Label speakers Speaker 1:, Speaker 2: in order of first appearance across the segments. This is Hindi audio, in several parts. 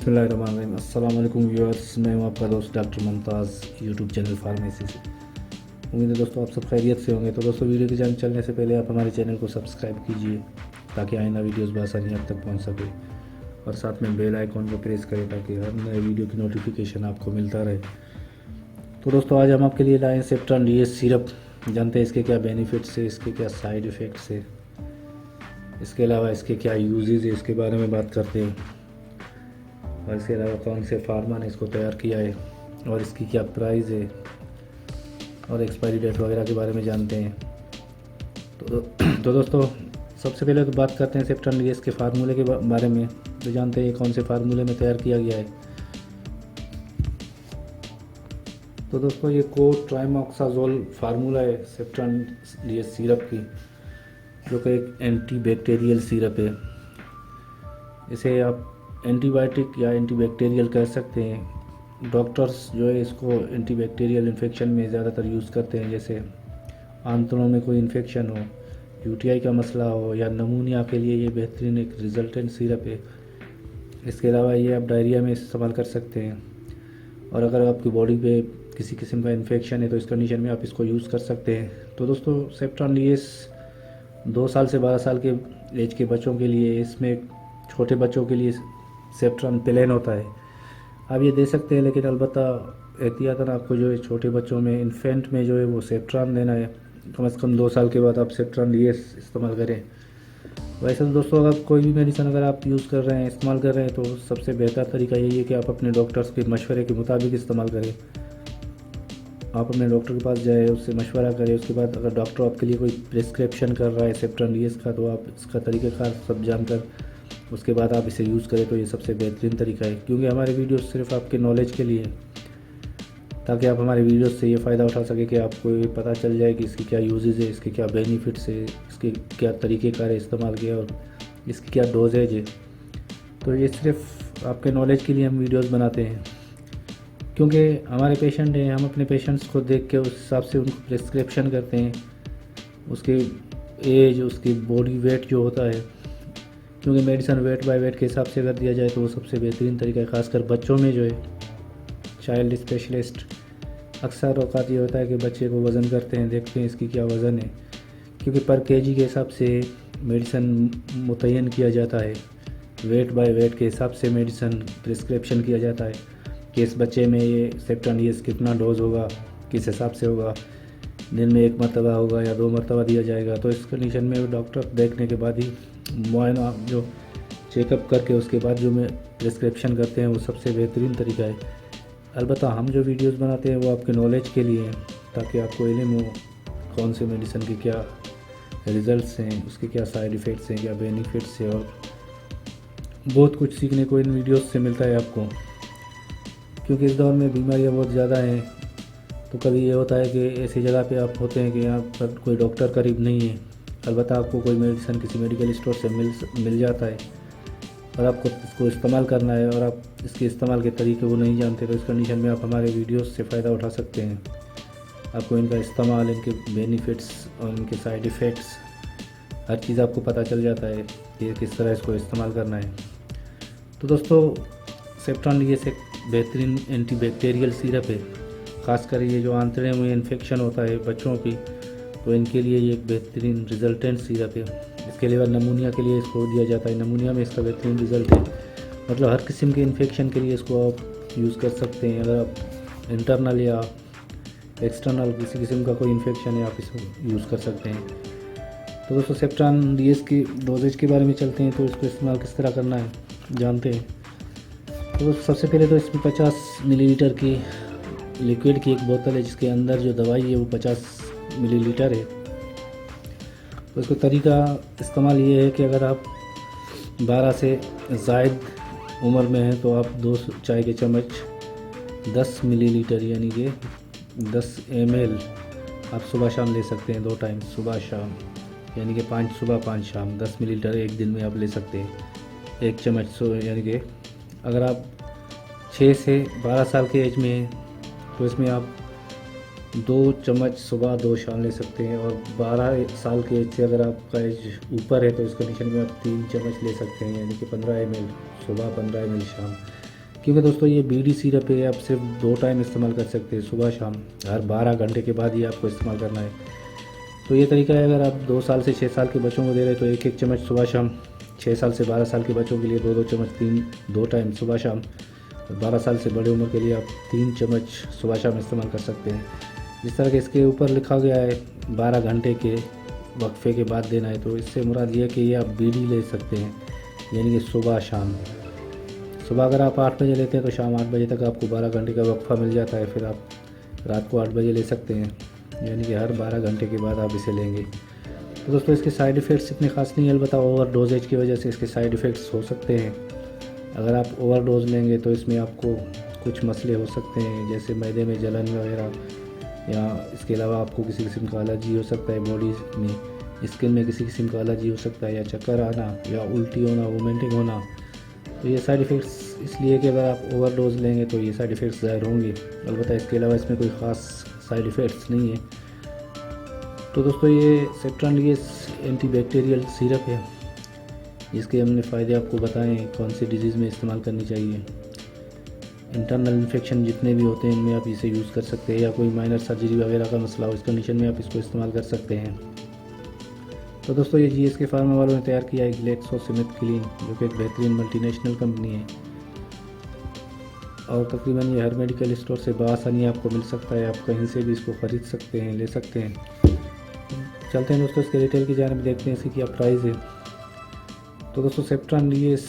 Speaker 1: बिस्मिल्लाहिर्रहमानिर्रहीम। अस्सलाम वालेकुम व्यूअर्स, मैं हूं आपका दोस्त doctor Mumtaz YouTube channel pharmacy से। उम्मीद है दोस्तों आप सब खैरियत से होंगे। तो दोस्तों वीडियो की जान चलने से पहले आप हमारे चैनल को सब्सक्राइब कीजिए ताकि आइंदा वीडियोस बआसानी आप तक पहुंच सके, और साथ में बेल आइकॉन को प्रेस करें ताकि हर नए वीडियो की नोटिफिकेशन आपको मिलता रहे। तो दोस्तों आज हम आपके लिए लाए सेप्ट्रॉन डीएस सिरप। जानते हैं इसके क्या बेनिफिट्स है, इसके क्या साइड इफ़ेक्ट्स है, इसके अलावा इसके क्या यूजेज है, इसके बारे में बात करते हैं। और इसके अलावा कौन से फार्मा ने इसको तैयार किया है और इसकी क्या प्राइस है और एक्सपायरी डेट वगैरह के बारे में जानते हैं। तो दोस्तों सबसे पहले तो बात करते हैं सेप्ट्रॉन डीएस के फार्मूले के बारे में। तो जानते हैं कौन से फार्मूले में तैयार किया गया है। तो दोस्तों ये कोट्राइमोक्साजोल फार्मूला है सेप्ट्रॉन डीएस सिरप की, जो कि एक एंटी बैक्टीरियल सिरप है। इसे आप एंटीबायोटिक या एंटीबैक्टीरियल कह सकते हैं। डॉक्टर्स जो है इसको एंटीबैक्टीरियल इन्फेक्शन में ज़्यादातर यूज़ करते हैं, जैसे आंतों में कोई इन्फेक्शन हो, यूटीआई का मसला हो या नमूनिया के लिए ये बेहतरीन एक रिजल्टेंट सिरप है। इसके अलावा ये आप डायरिया में इस्तेमाल कर सकते हैं, और अगर आपकी बॉडी पे किसी किस्म का इन्फेक्शन है तो इस कंडीशन में आप इसको यूज़ कर सकते हैं। तो दोस्तों सेप्ट्रॉन डीएस 2 साल से 12 साल के एज के बच्चों के लिए, इसमें छोटे बच्चों के लिए सेप्ट्रॉन प्लेन होता है, आप ये दे सकते हैं, लेकिन अलबत्ता एहतियातन आपको जो है छोटे बच्चों में, इन्फेंट में जो है वो सेप्ट्रॉन देना है। कम से कम 2 साल के बाद आप सेप्ट्रॉन डीएस इस्तेमाल करें। वैसे तो दोस्तों अगर कोई भी मेडिसिन अगर आप यूज़ कर रहे हैं, इस्तेमाल कर रहे हैं, तो सबसे बेहतर तरीका यही है कि आप अपने डॉक्टर्स के मशवरे के मुताबिक इस्तेमाल करें। आप अपने डॉक्टर के पास जाए, उससे मशवरा करें। उसके बाद अगर डॉक्टर आपके लिए कोई प्रिस्क्रिप्शन कर रहा है सेप्ट्रॉन डीएस का, तो आप इसका तरीक़ाकार सब जानकर उसके बाद आप इसे यूज़ करें, तो ये सबसे बेहतरीन तरीका है। क्योंकि हमारे वीडियो सिर्फ आपके नॉलेज के लिए, ताकि आप हमारे वीडियो से ये फ़ायदा उठा सके कि आपको ये पता चल जाए कि इसके क्या यूजेज़ है, इसके क्या बेनिफिट्स है, इसके क्या तरीक़ेकार है इस्तेमाल के, और इसकी क्या डोजेज है। तो ये सिर्फ आपके नॉलेज के लिए हम वीडियोज़ बनाते हैं, क्योंकि हमारे पेशेंट हैं, हम अपने पेशेंट्स को देख के उस हिसाब से उनको प्रिस्क्रिप्शन करते हैं। उसके एज, उसकी बॉडी वेट जो होता है, क्योंकि मेडिसिन वेट बाय वेट के हिसाब से अगर दिया जाए तो वो सबसे बेहतरीन तरीका है। ख़ासकर बच्चों में जो है, चाइल्ड स्पेशलिस्ट अक्सर औकात ये होता है कि बच्चे को वज़न करते हैं, देखते हैं इसकी क्या वज़न है, क्योंकि पर केजी के हिसाब से मेडिसिन मुतय्यन किया जाता है। वेट बाय वेट के हिसाब से मेडिसिन प्रिस्क्रिप्शन किया जाता है कि इस बच्चे में ये सेप्ट्रॉन डीएस कितना डोज होगा, किस हिसाब से होगा, दिन में 1 मरतबा होगा या 2 मरतबा दिया जाएगा। तो इस कंडीशन में डॉक्टर देखने के बाद ही मुआयना जो चेकअप करके उसके बाद जो में प्रिस्क्रिप्शन करते हैं, वो सबसे बेहतरीन तरीका है। अलबत्ता हम जो वीडियोस बनाते हैं वो आपके नॉलेज के लिए हैं, ताकि आपको इल्म हो कौन से मेडिसिन के क्या रिज़ल्ट्स हैं, उसके क्या साइड इफ़ेक्ट्स हैं, क्या बेनिफिट्स हैं, और बहुत कुछ सीखने को इन वीडियोस से मिलता है आपको। क्योंकि इस दौर में बीमारियाँ बहुत ज़्यादा हैं, तो कभी ये होता है कि ऐसी जगह पे आप होते हैं कि यहाँ पर कोई डॉक्टर करीब नहीं है, अलबत्ता आपको कोई मेडिसिन किसी मेडिकल स्टोर से मिल जाता है, और आपको इसको इस्तेमाल करना है, और आप इसके इस्तेमाल के तरीके को नहीं जानते। तो इस कंडीशन में आप हमारे वीडियोस से फ़ायदा उठा सकते हैं। आपको इनका इस्तेमाल, इनके बेनिफिट्स और इनके साइड इफ़ेक्ट्स, हर चीज़ आपको पता चल जाता है कि किस तरह इसको इस्तेमाल करना है। तो दोस्तों सेप्ट्रॉन डीएस एक बेहतरीन एंटीबैक्टीरियल सिरप है। ख़ासकर ये जो आंतड़े में इन्फेक्शन होता है बच्चों की, तो इनके लिए ये एक बेहतरीन रिजल्टेंट सिरप है। इसके अलावा नमूनिया के लिए इसको दिया जाता है, नमूनिया में इसका बेहतरीन रिजल्ट है। मतलब हर किस्म के इन्फेक्शन के लिए इसको आप यूज़ कर सकते हैं। अगर आप इंटरनल या एक्सटर्नल किसी किस्म का कोई इन्फेक्शन है, आप इसको यूज़ कर सकते हैं। तो दोस्तों सेप्ट्रॉन डीएस की डोजेज के बारे में चलते हैं। तो इसको इस्तेमाल किस तरह करना है जानते हैं। तो सबसे पहले तो इसमें 50 मिलीलीटर की लिक्विड की एक बोतल है, जिसके अंदर जो दवाई है वो 50 मिलीलीटर है। तो इसको तरीका इस्तेमाल ये है कि अगर आप 12 से ज़ायद उम्र में हैं तो आप 2 चाय के चम्मच 10 मिलीलीटर यानी कि 10 ml आप सुबह शाम ले सकते हैं, 2 टाइम सुबह शाम, यानी कि 5 सुबह 5 शाम 10 मिलीलीटर एक दिन में आप ले सकते हैं, 1 चम्मच। यानी कि अगर आप 6 से 12 साल के एज में हैं तो इसमें आप 2 चम्मच सुबह 2 शाम ले सकते हैं, और 12 साल के एज से अगर आपका एज ऊपर है तो इस कंडीशन में आप 3 चम्मच ले सकते हैं, यानी कि 15 ml सुबह 15 ml शाम। क्योंकि दोस्तों ये बीडी सिरप है, आप सिर्फ 2 टाइम इस्तेमाल कर सकते हैं, सुबह शाम। हर 12 घंटे के बाद ही आपको इस्तेमाल करना है। तो ये तरीका है, अगर आप 2 साल से 6 साल के बच्चों को दे रहे हैं तो 1-1 चम्मच सुबह शाम। 6 साल से 12 साल के बच्चों के लिए 2-2 चम्मच, 2 टाइम सुबह शाम। और 12 साल से बड़े उम्र के लिए आप 3 चम्मच सुबह शाम इस्तेमाल कर सकते हैं। जिस तरह के इसके ऊपर लिखा गया है 12 घंटे के वक्फे के बाद देना है, तो इससे मुराद ये है कि ये आप बीडी ले सकते हैं, यानी कि सुबह शाम। सुबह अगर आप 8 बजे लेते हैं तो शाम 8 बजे तक आपको 12 घंटे का वक्फा मिल जाता है। फिर आप रात को 8 बजे ले सकते हैं, यानी कि हर 12 घंटे के बाद आप इसे लेंगे। तो दोस्तों इसके साइड इफ़ेक्ट्स इतने खास नहीं है, अलबत्ता ओवर डोजेज की वजह से इसके साइड इफ़ेक्ट्स हो सकते हैं। अगर आप ओवर डोज लेंगे तो इसमें आपको कुछ मसले हो सकते हैं, जैसे मैदे में जलन वगैरह, या इसके अलावा आपको किसी किस्म का एलर्जी हो सकता है, बॉडी में स्किन में किसी किस्म का एलर्जी हो सकता है, या चक्कर आना, या उल्टी होना, वोमिटिंग होना। तो ये साइड इफ़ेक्ट्स इसलिए कि अगर आप ओवर डोज लेंगे तो ये साइड इफ़ेक्ट्स ज़ाहिर होंगे। अलबत्ता इसके अलावा इसमें कोई ख़ास साइड इफ़ेक्ट्स नहीं है। तो दोस्तों ये सेप्ट्रान लिएस एंटीबैक्टीरियल सिरप है, जिसके हमने फ़ायदे आपको बताए हैं, कौन सी डिजीज़ में इस्तेमाल करनी चाहिए। इंटरनल इन्फेक्शन जितने भी होते हैं इनमें आप इसे यूज़ कर सकते हैं, या कोई माइनर सर्जरी वगैरह का मसला हो, इस कंडीशन में आप इसको इस्तेमाल कर सकते हैं। तो दोस्तों ये GSK फार्मा वालों ने तैयार किया है ग्लेक्सोस्मिथक्लाइन, जो कि एक बेहतरीन मल्टीनेशनल कंपनी है, और तकरीबन ये हर मेडिकल स्टोर से बआसानी आपको मिल सकता है। आप कहीं से भी इसको ख़रीद सकते हैं, ले सकते हैं। चलते हैं दोस्तों इसके रिटेल की जानिब, देखते हैं इसकी क्या प्राइस है। तो दोस्तों सेप्ट्रान लिएस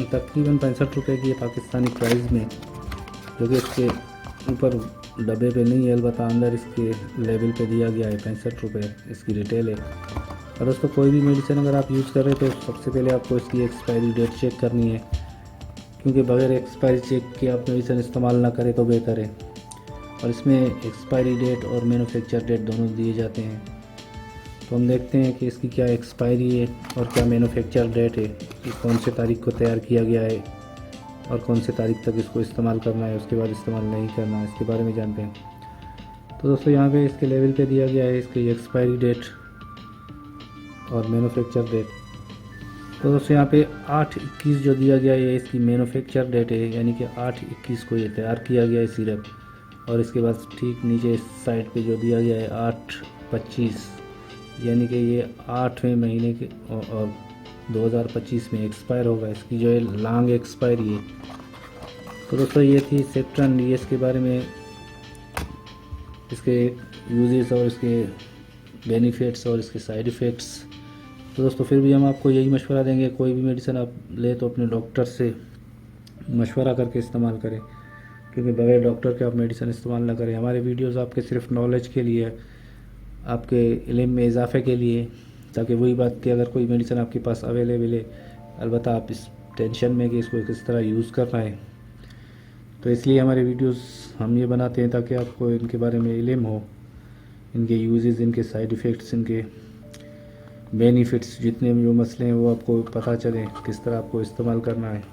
Speaker 1: तकरीबन 65 रुपये की है पाकिस्तानी प्राइस में, जो कि इसके ऊपर डब्बे पे नहीं है, अलबत्ता अंदर इसके लेबल पे दिया गया है। 65 रुपये इसकी रिटेल है। और दोस्तों कोई भी मेडिसिन अगर आप यूज़ कर रहे हैं तो सबसे पहले आपको इसकी एक्सपायरी डेट चेक करनी है, क्योंकि बगैर एक्सपायरी चेक के आप मेडिसिन इस्तेमाल ना करें तो बेहतर है। और इसमें एक्सपायरी डेट और मैन्युफैक्चर डेट दोनों दिए जाते हैं। तो हम देखते हैं कि इसकी क्या एक्सपायरी है और क्या मैन्युफैक्चर डेट है, कि कौन से तारीख को तैयार किया गया है और कौन से तारीख तक इसको इस्तेमाल करना है, उसके बाद इस्तेमाल नहीं करना है, इसके बारे में जानते हैं। तो दोस्तों यहाँ पे इसके लेवल पे दिया गया है इसकी एक्सपायरी डेट और मैन्युफैक्चर डेट। तो दोस्तों यहाँ पे 8/21 जो दिया गया है इसकी मैन्युफैक्चर डेट है, यानी कि 8/21 को ये तैयार किया गया है सिरप। और इसके बाद ठीक नीचे इस साइड पे जो दिया गया है 8/25, यानी कि ये 8वें महीने के और 2025 में एक्सपायर होगा। इसकी जो है लॉन्ग एक्सपायरी है। तो दोस्तों ये थी सेप्ट्रान लिएस के बारे में, इसके यूजेस और इसके बेनिफिट्स और इसके साइड इफ़ेक्ट्स। तो दोस्तों फिर भी हम आपको यही मशवरा देंगे, कोई भी मेडिसिन आप ले तो अपने डॉक्टर से मशवरा करके इस्तेमाल करें, क्योंकि बगैर डॉक्टर के आप मेडिसिन इस्तेमाल ना करें। हमारे वीडियोस आपके सिर्फ नॉलेज के लिए, आपके इल्म में इजाफे के लिए, ताकि वही बात कि अगर कोई मेडिसिन आपके पास अवेलेबल है, अलबत्ता आप इस टेंशन में कि इसको किस तरह यूज़ करना है, तो इसलिए हमारे वीडियोस हम ये बनाते हैं ताकि आपको इनके बारे में इल्म हो, इनके यूजेस, इनके साइड इफ़ेक्ट्स, इनके बेनिफिट्स, जितने भी जो मसले हैं वो आपको पता चले, किस तरह आपको इस्तेमाल करना है।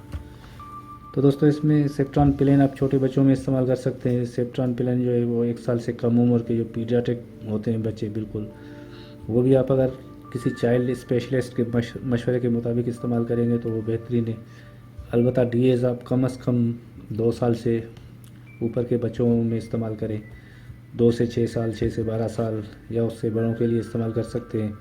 Speaker 1: तो दोस्तों इसमें सेप्ट्रान पिलेन आप छोटे बच्चों में इस्तेमाल कर सकते हैं। सेप्ट्रान पिलेन जो है वो 1 साल से कम उम्र के जो पीडियाट्रिक होते हैं बच्चे, बिल्कुल वो भी आप अगर किसी चाइल्ड स्पेशलिस्ट के मशवरे के मुताबिक इस्तेमाल करेंगे तो वो बेहतरीन है। अलबत्ता डीएज आप कम से कम 2 साल से ऊपर के बच्चों में इस्तेमाल करें। 2 से 6 साल, 6 से 12 साल या उससे बड़ों के लिए इस्तेमाल कर सकते हैं।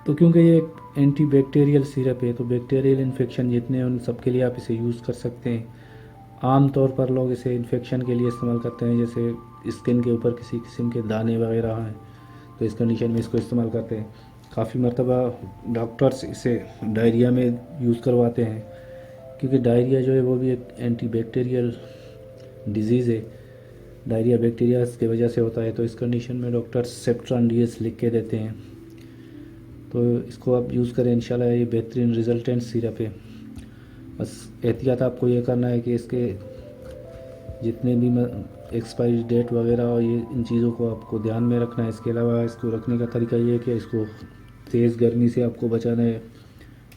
Speaker 1: तो क्योंकि ये एक एंटी बैक्टीरियल सिरप है, तो बैक्टीरियल इन्फेक्शन जितने हैं उन सब के लिए आप इसे यूज़ कर सकते हैं। आम तौर पर लोग इसे इन्फेक्शन के लिए इस्तेमाल करते हैं, जैसे स्किन के ऊपर किसी किस्म के दाने वगैरह हैं, तो इस कंडीशन में इसको इस्तेमाल करते हैं। काफ़ी मरतबा डॉक्टर्स इसे डायरिया में यूज़ करवाते हैं, क्योंकि डायरिया जो है वो भी एक एंटी बैक्टीरियल डिजीज़ है। डायरिया बैक्टीरिया की वजह से होता है, तो इस कंडीशन में डॉक्टर सेप्ट्रान डीएस लिख के देते हैं। तो इसको आप यूज़ करें, इंशाल्लाह ये बेहतरीन रिजल्टेंट सिरप है। बस एहतियात आपको ये करना है कि इसके जितने भी एक्सपायरी डेट वगैरह और ये इन चीज़ों को आपको ध्यान में रखना है। इसके अलावा इसको रखने का तरीका ये है कि इसको तेज़ गर्मी से आपको बचाना है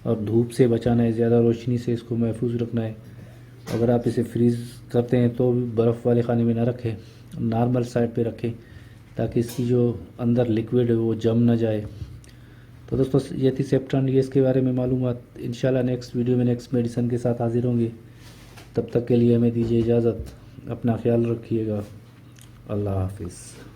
Speaker 1: और धूप से बचाना है, ज़्यादा रोशनी से इसको महफूज रखना है। अगर आप इसे फ्रीज़ करते हैं तो भी बर्फ़ वाले खाने में ना रखें, नॉर्मल साइड पे रखें, ताकि इसकी जो अंदर लिक्विड है वो जम ना जाए। तो दोस्तों ये थी सेप्टन ये इसके बारे में मालूमात। इंशाल्लाह नेक्स्ट वीडियो में नेक्स्ट मेडिसिन के साथ हाजिर होंगे। तब तक के लिए हमें दीजिए इजाज़त। अपना ख्याल रखिएगा। अल्लाह हाफिज़।